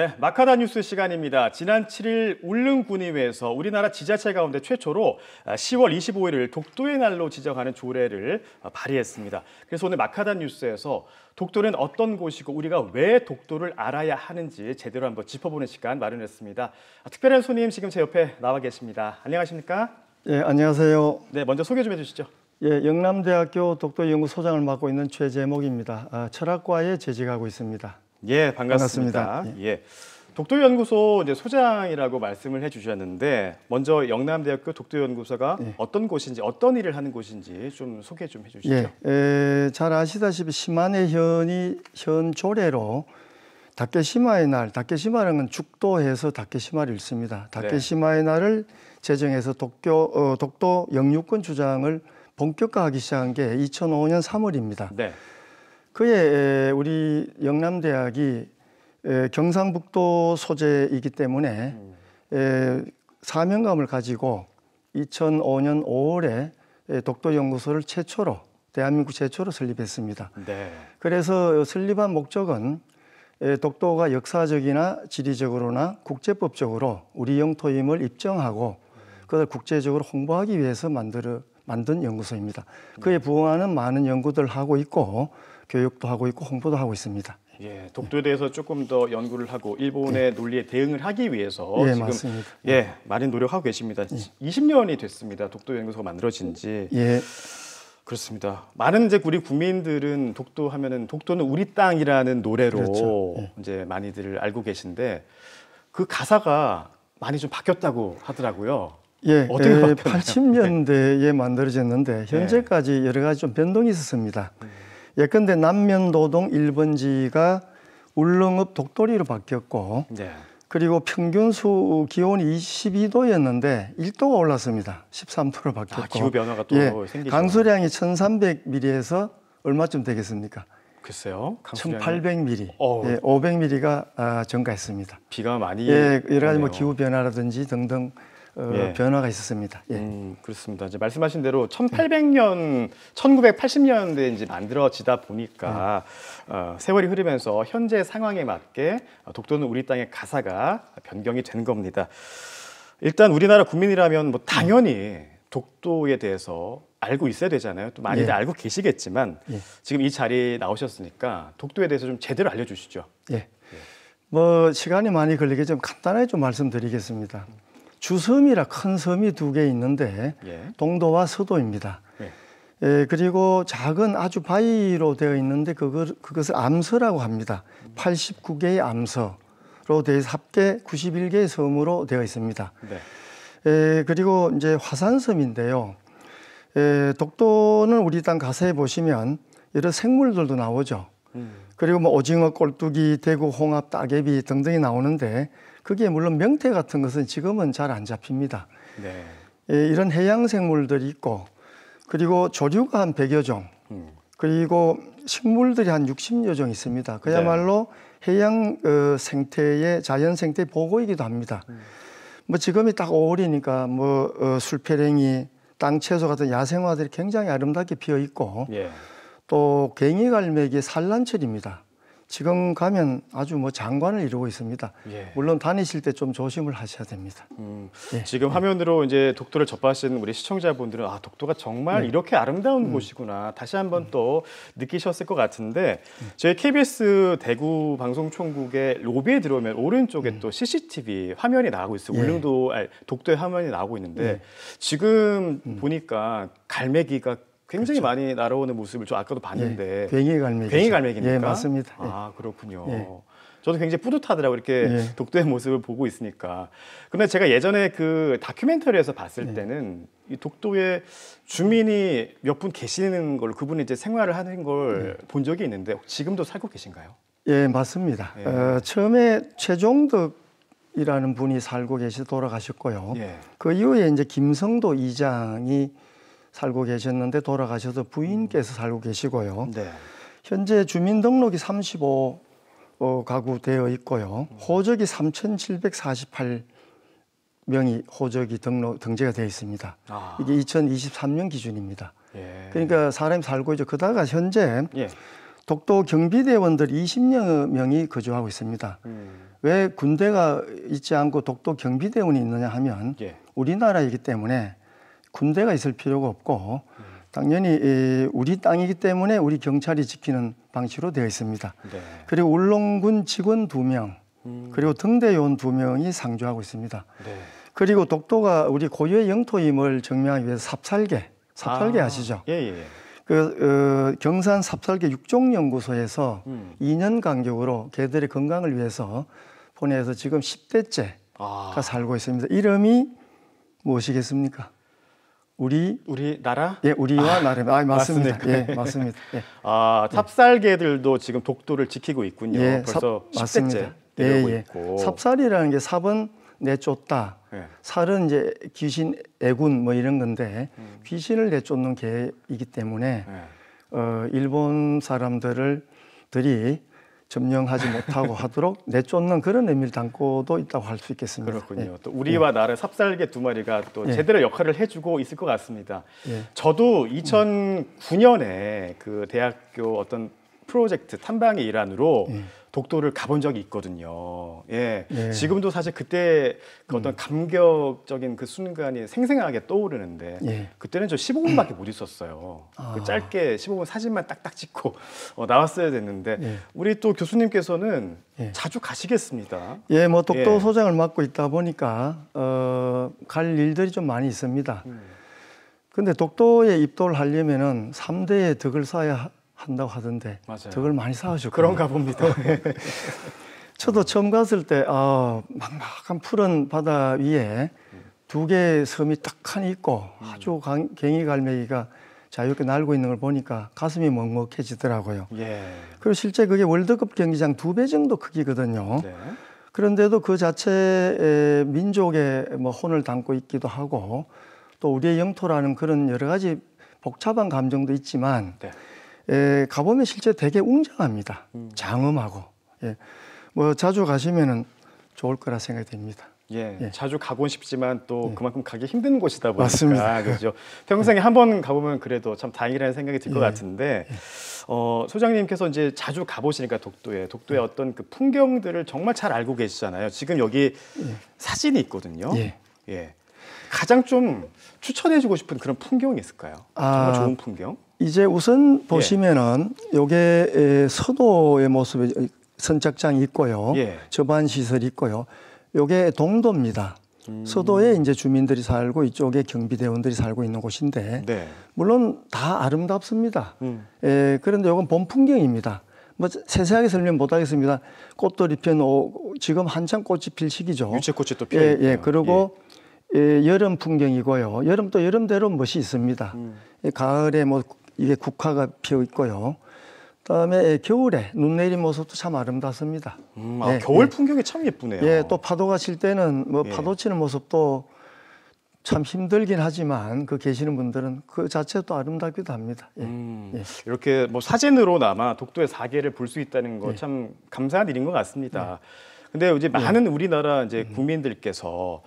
네, 마카다 뉴스 시간입니다. 지난 7일 울릉군의회에서 우리나라 지자체 가운데 최초로 10월 25일을 독도의 날로 지정하는 조례를 발의했습니다. 그래서 오늘 마카다 뉴스에서 독도는 어떤 곳이고 우리가 왜 독도를 알아야 하는지 제대로 한번 짚어보는 시간 마련했습니다. 특별한 손님 지금 제 옆에 나와 계십니다. 안녕하십니까? 예, 안녕하세요. 네, 먼저 소개 좀 해주시죠. 예, 영남대학교 독도연구소장을 맡고 있는 최재목입니다. 철학과에 재직하고 있습니다. 예, 반갑습니다. 예. 독도연구소 이제 소장이라고 말씀을 해주셨는데 먼저 영남대학교 독도연구소가 어떤 곳인지 어떤 일을 하는 곳인지 좀 소개 좀 해주시죠. 예, 잘 아시다시피 심한의 현 조례로 다케시마의 날, 다케시마라는 건 죽도해서 다케시마를 읽습니다. 다케시마의 날을 제정해서 독도 영유권 주장을 본격화하기 시작한 게 2005년 3월입니다. 네. 그에 우리 영남대학이 경상북도 소재이기 때문에 사명감을 가지고 2005년 5월에 독도연구소를 대한민국 최초로 설립했습니다. 네. 그래서 설립한 목적은 독도가 역사적이나 지리적으로나 국제법적으로 우리 영토임을 입증하고 그걸 국제적으로 홍보하기 위해서 만든 연구소입니다. 그에 부응하는 많은 연구들을 하고 있고 교육도 하고 있고 홍보도 하고 있습니다. 예, 독도에 대해서 조금 더 연구를 하고 일본의 논리에 대응을 하기 위해서 지금 맞습니다. 많은 노력하고 계십니다. 20년이 됐습니다. 독도 연구소가 만들어진 지. 그렇습니다. 많은 이제 우리 국민들은 독도 하면은 독도는 우리 땅이라는 노래로 그렇죠. 이제 많이들 알고 계신데 그 가사가 많이 좀 바뀌었다고 하더라고요. 어떻게 바뀌었나요? 80년대에 만들어졌는데 현재까지 여러 가지 좀 변동이 있었습니다. 예컨대 남면도동 1번지가 울릉읍 독도리로 바뀌었고 그리고 평균 기온이 22도였는데 1도가 올랐습니다. 13도로 바뀌었고 기후 변화가 또 생기죠. 강수량이 1300mm에서 얼마쯤 되겠습니까? 글쎄요. 1800mm, 500mm가 증가했습니다. 비가 많이 여러 가지 뭐 기후 변화라든지 등등 변화가 있었습니다. 그렇습니다. 이제 말씀하신 대로 1800년, 1980년대에 이제 만들어지다 보니까 세월이 흐르면서 현재 상황에 맞게 독도는 우리 땅의 가사가 변경이 된 겁니다. 일단 우리나라 국민이라면 뭐 당연히 독도에 대해서 알고 있어야 되잖아요. 또 많이들 알고 계시겠지만 지금 이 자리에 나오셨으니까 독도에 대해서 좀 제대로 알려주시죠. 뭐 시간이 많이 걸리게 좀 간단하게 좀 말씀드리겠습니다. 주섬이라 큰 섬이 2개 있는데 동도와 서도입니다. 그리고 작은 아주 바위로 되어 있는데 그것을 암서라고 합니다. 89개의 암서로 되어 있어 합계 91개의 섬으로 되어 있습니다. 그리고 이제 화산섬인데요. 독도는 우리 땅 가사에 보시면 여러 생물들도 나오죠. 그리고 뭐 오징어, 꼴뚜기, 대구, 홍합, 따개비 등등이 나오는데 그게 물론 명태 같은 것은 지금은 잘 안 잡힙니다. 이런 해양 생물들이 있고 그리고 조류가 한 100여 종 그리고 식물들이 한 60여 종 있습니다. 그야말로 해양 생태의 자연 생태 보고이기도 합니다. 뭐 지금이 딱 5월이니까 뭐 술패랭이, 땅채소 같은 야생화들이 굉장히 아름답게 피어 있고 또 괭이갈매기의 산란철입니다. 지금 가면 아주 뭐 장관을 이루고 있습니다. 물론 다니실 때 좀 조심을 하셔야 됩니다. 지금 화면으로 이제 독도를 접하시는 우리 시청자분들은 독도가 정말 이렇게 아름다운 곳이구나 다시 한번 또 느끼셨을 것 같은데 저희 KBS 대구 방송총국의 로비에 들어오면 오른쪽에 또 CCTV 화면이 나오고 있어요. 독도의 화면이 나오고 있는데 지금 보니까 갈매기가 굉장히 많이 날아오는 모습을 저 아까도 봤는데 괭이갈매기. 괭이갈매기입니까? 맞습니다. 그렇군요. 저도 굉장히 뿌듯하더라고요. 이렇게 독도의 모습을 보고 있으니까. 근데 제가 예전에 그 다큐멘터리에서 봤을 때는 이 독도에 주민이 몇 분 계시는 걸 그분이 이제 생활을 하는 걸 본 적이 있는데 지금도 살고 계신가요? 맞습니다. 처음에 최종덕이라는 분이 살고 돌아가셨고요. 그 이후에 이제 김성도 이장이 살고 계셨는데 돌아가셔서 부인께서 살고 계시고요. 현재 주민등록이 35 가구 되어 있고요. 호적이 3,748명이 호적이 등재가 되어 있습니다. 이게 2023년 기준입니다. 그러니까 사람이 살고 있죠. 그다가 현재 독도 경비대원들 20여 명이 거주하고 있습니다. 왜 군대가 있지 않고 독도 경비대원이 있느냐 하면 예. 우리나라이기 때문에 군대가 있을 필요가 없고 당연히 우리 땅이기 때문에 우리 경찰이 지키는 방식으로 되어 있습니다. 네. 그리고 울릉군 직원 2명 그리고 등대요원 2명이 상주하고 있습니다. 네. 그리고 독도가 우리 고유의 영토임을 증명하기 위해서 삽살개 아시죠? 예, 예. 경산 삽살개 육종연구소에서 2년 간격으로 개들의 건강을 위해서 보내서 지금 10대째가 살고 있습니다. 이름이 무엇이겠습니까? 우리 나라? 예, 우리와 나라. 맞습니다. 맞습니까? 예, 맞습니다. 예. 삽살개들도 지금 독도를 지키고 있군요. 예, 벌써 10대째 맞습니다. 되고 예. 있고. 삽살이라는 게 삽은 내쫓다. 예. 살은 이제 귀신, 애군 뭐 이런 건데 귀신을 내쫓는 개이기 때문에 일본 사람들이 점령하지 못하고 하도록 내쫓는 그런 의미를 담고도 있다고 할 수 있겠습니다. 그렇군요. 예. 또 우리와 나라 삽살개 2마리가 또 제대로 역할을 해주고 있을 것 같습니다. 예. 저도 2009년에 그 대학교 어떤 프로젝트 탐방의 일환으로 독도를 가본 적이 있거든요. 예. 지금도 사실 그때 그 어떤 감격적인 그 순간이 생생하게 떠오르는데 그때는 저 15분밖에 못 있었어요. 그 짧게 15분 사진만 딱딱 찍고 나왔어야 됐는데 우리 또 교수님께서는 자주 가시겠습니다. 예, 뭐 독도 소장을 맡고 있다 보니까 갈 일들이 좀 많이 있습니다. 근데 독도에 입도를 하려면은 3대의 덕을 쌓아야 한다고 하던데 맞아요. 덕을 많이 쌓으셨고 그런가 봅니다. 저도 처음 갔을 때 막막한 푸른 바다 위에 2개의 섬이 딱하니 있고 아주 갱이갈매기가 자유롭게 날고 있는 걸 보니까 가슴이 먹먹해지더라고요. 예. 그리고 실제 그게 월드컵 경기장 2배 정도 크기거든요. 네. 그런데도 그 자체의 민족의 뭐 혼을 담고 있기도 하고 또 우리의 영토라는 그런 여러 가지 복잡한 감정도 있지만 가보면 실제 되게 웅장합니다. 장엄하고. 뭐 자주 가시면은 좋을 거라 생각이 됩니다. 자주 가곤 싶지만 또 그만큼 가기 힘든 곳이다 보니까 맞습니다. 그렇죠. 평생에 한 번 가보면 그래도 참 다행이라는 생각이 들 것 같은데 소장님께서 이제 자주 가보시니까 독도에 어떤 그 풍경들을 정말 잘 알고 계시잖아요. 지금 여기 사진이 있거든요. 가장 좀 추천해주고 싶은 그런 풍경이 있을까요? 정말 좋은 풍경? 이제 우선 보시면은 요게 서도의 모습이 선착장이 있고요. 저반 시설이 있고요. 요게 동도입니다. 서도에 이제 주민들이 살고 이쪽에 경비대원들이 살고 있는 곳인데 물론 다 아름답습니다. 그런데 요건 봄 풍경입니다. 뭐 세세하게 설명 못 하겠습니다. 꽃들이 핀 지금 한창 꽃이 필 시기죠. 유채꽃이 또 피어 있고요. 그리고 여름 풍경이고요. 또 여름대로 멋이 있습니다. 가을에 뭐 이게 국화가 피어 있고요. 그다음에 겨울에 눈 내린 모습도 참 아름답습니다. 겨울 풍경이 참 예쁘네요. 또 파도가 칠 때는 뭐 파도 치는 모습도 참 힘들긴 하지만 그 계시는 분들은 그 자체도 아름답기도 합니다. 이렇게 뭐 사진으로나마 독도의 사계를 볼 수 있다는 거 참 감사한 일인 것 같습니다. 근데 이제 많은 우리나라 이제 국민들께서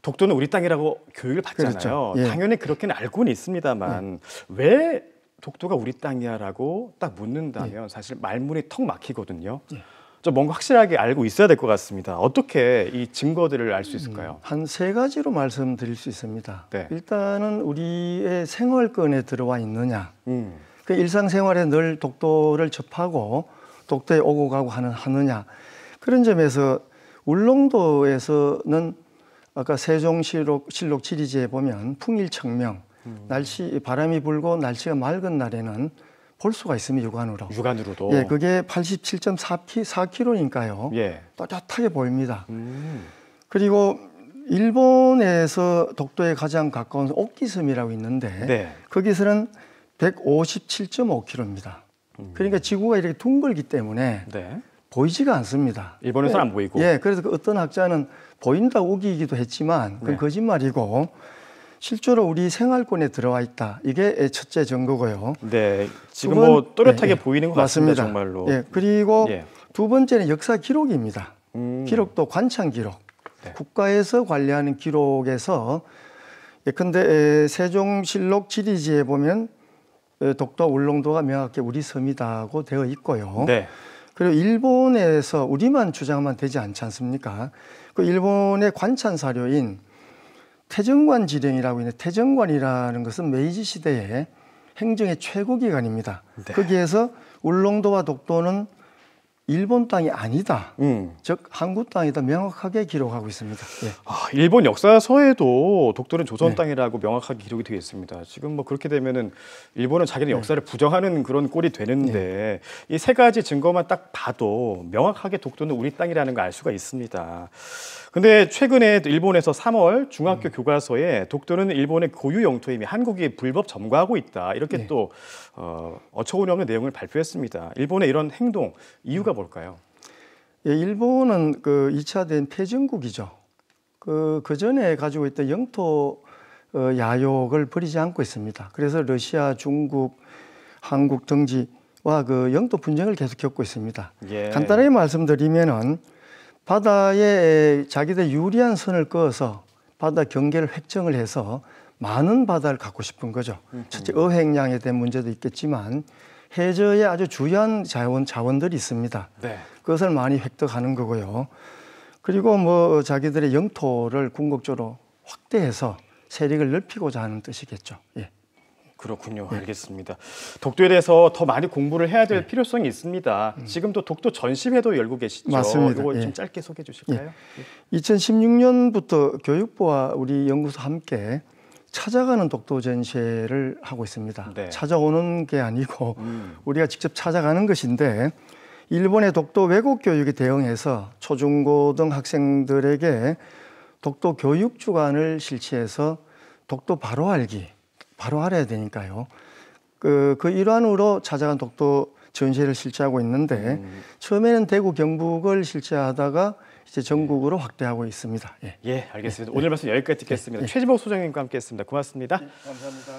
독도는 우리 땅이라고 교육을 받잖아요. 그렇죠. 당연히 그렇게는 알고는 있습니다만 왜 독도가 우리 땅이야라고 딱 묻는다면 사실 말문이 턱 막히거든요. 좀 뭔가 확실하게 알고 있어야 될 것 같습니다. 어떻게 이 증거들을 알 수 있을까요? 한 3가지로 말씀드릴 수 있습니다. 일단은 우리의 생활권에 들어와 있느냐. 그 일상생활에 늘 독도를 접하고 독도에 오고 가고 하느냐. 그런 점에서 울릉도에서는 아까 세종실록 지리지에 보면 풍일청명, 바람이 불고 날씨가 맑은 날에는 볼 수가 있습니다. 육안으로도. 그게 87.4km니까요. 또렷하게 보입니다. 그리고 일본에서 독도에 가장 가까운 옥기섬이라고 있는데 거기서는 157.5km입니다. 그러니까 지구가 이렇게 둥글기 때문에 보이지가 않습니다. 일본에서는 안 보이고. 그래서 어떤 학자는 보인다고 우기기도 했지만 그건 거짓말이고 실제로 우리 생활권에 들어와 있다. 이게 첫째 증거고요. 지금 뭐 또렷하게 보이는 것 같습니다. 정말로. 그리고 두 번째는 역사 기록입니다. 기록도 관창 기록. 국가에서 관리하는 기록에서 예컨대 세종실록 지리지에 보면 독도 울릉도가 명확히 우리 섬이다고 되어 있고요. 그리고 일본에서 우리만 주장하면 되지 않지 않습니까? 그 일본의 관찬 사료인 태정관 지령이라고 있는데 태정관이라는 것은 메이지 시대의 행정의 최고 기관입니다. 네. 거기에서 울릉도와 독도는 일본 땅이 아니다. 즉 한국 땅이다 명확하게 기록하고 있습니다. 예. 일본 역사서에도 독도는 조선 네. 땅이라고 명확하게 기록이 되어 있습니다. 지금 뭐 그렇게 되면은 일본은 자기네 역사를 부정하는 그런 꼴이 되는데 이 세 가지 증거만 딱 봐도 명확하게 독도는 우리 땅이라는 걸 알 수가 있습니다. 근데 최근에 일본에서 3월 중학교 교과서에 독도는 일본의 고유 영토이며 한국이 불법 점거하고 있다. 이렇게 또 어처구니 없는 내용을 발표했습니다. 일본의 이런 행동 이유가 뭘까요? 예, 일본은 그 2차 대전 패전국이죠. 그 전에 가지고 있던 영토 야욕을 버리지 않고 있습니다. 그래서 러시아, 중국, 한국 등지와 그 영토 분쟁을 계속 겪고 있습니다. 예. 간단하게 말씀드리면은 바다에 자기들 유리한 선을 그어서 바다 경계를 획정을 해서 많은 바다를 갖고 싶은 거죠. 첫째 어획량에 대한 문제도 있겠지만 해저에 아주 주요한 자원들이 있습니다. 네. 그것을 많이 획득하는 거고요. 그리고 뭐 자기들의 영토를 궁극적으로 확대해서 세력을 넓히고자 하는 뜻이겠죠. 예. 그렇군요. 알겠습니다. 독도에 대해서 더 많이 공부를 해야 될 필요성이 있습니다. 지금 또 독도 전시회도 열고 계시죠. 맞습니다. 이거 예. 좀 짧게 소개해 주실까요? 2016년부터 교육부와 우리 연구소 함께 찾아가는 독도 전시회를 하고 있습니다. 네. 찾아오는 게 아니고 우리가 직접 찾아가는 것인데 일본의 독도 왜곡 교육에 대응해서 초중고등 학생들에게 독도 교육 주간을 실시해서 독도 바로 알기, 바로 알아야 되니까요. 그 일환으로 찾아간 독도 전시회를 실시하고 있는데 처음에는 대구, 경북을 실시하다가 이제 전국으로 확대하고 있습니다. 예, 예, 알겠습니다. 오늘 말씀 여기까지 듣겠습니다. 최지복 소장님과 함께했습니다. 고맙습니다. 감사합니다.